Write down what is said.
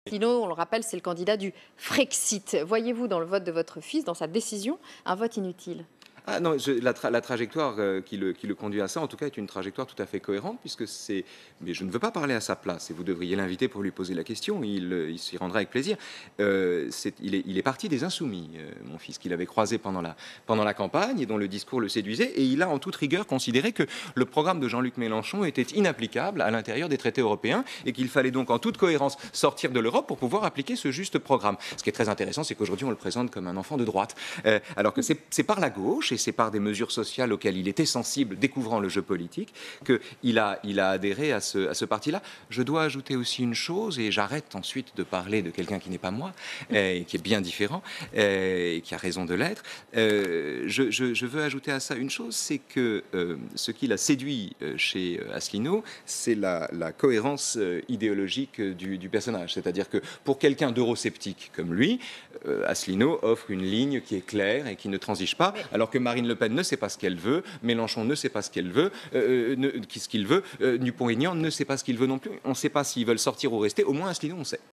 Asselineau, on le rappelle, c'est le candidat du Frexit. Voyez-vous dans le vote de votre fils, dans sa décision, un vote inutile? Ah non, la trajectoire qui le conduit à ça, en tout cas, est une trajectoire tout à fait cohérente, puisque c'est. Mais je ne veux pas parler à sa place, et vous devriez l'inviter pour lui poser la question. Il s'y rendra avec plaisir. Il est parti des Insoumis, mon fils, qu'il avait croisé pendant la campagne et dont le discours le séduisait. Et il a en toute rigueur considéré que le programme de Jean-Luc Mélenchon était inapplicable à l'intérieur des traités européens et qu'il fallait donc en toute cohérence sortir de l'Europe pour pouvoir appliquer ce juste programme. Ce qui est très intéressant, c'est qu'aujourd'hui on le présente comme un enfant de droite, alors que c'est par la gauche et c'est par des mesures sociales auxquelles il était sensible, découvrant le jeu politique, qu'il a adhéré à ce parti-là. Je dois ajouter aussi une chose, et j'arrête ensuite de parler de quelqu'un qui n'est pas moi, et qui est bien différent, et qui a raison de l'être. Je veux ajouter à ça une chose, c'est que ce qui l'a séduit chez Asselineau, c'est la cohérence idéologique du personnage. C'est-à-dire que pour quelqu'un d'eurosceptique comme lui, Asselineau offre une ligne qui est claire et qui ne transige pas, alors que Marine Le Pen ne sait pas ce qu'elle veut, Mélenchon ne sait pas ce qu'il veut, Dupont-Aignan ne sait pas ce qu'il veut non plus. On ne sait pas s'ils veulent sortir ou rester. Au moins Asselineau, on sait.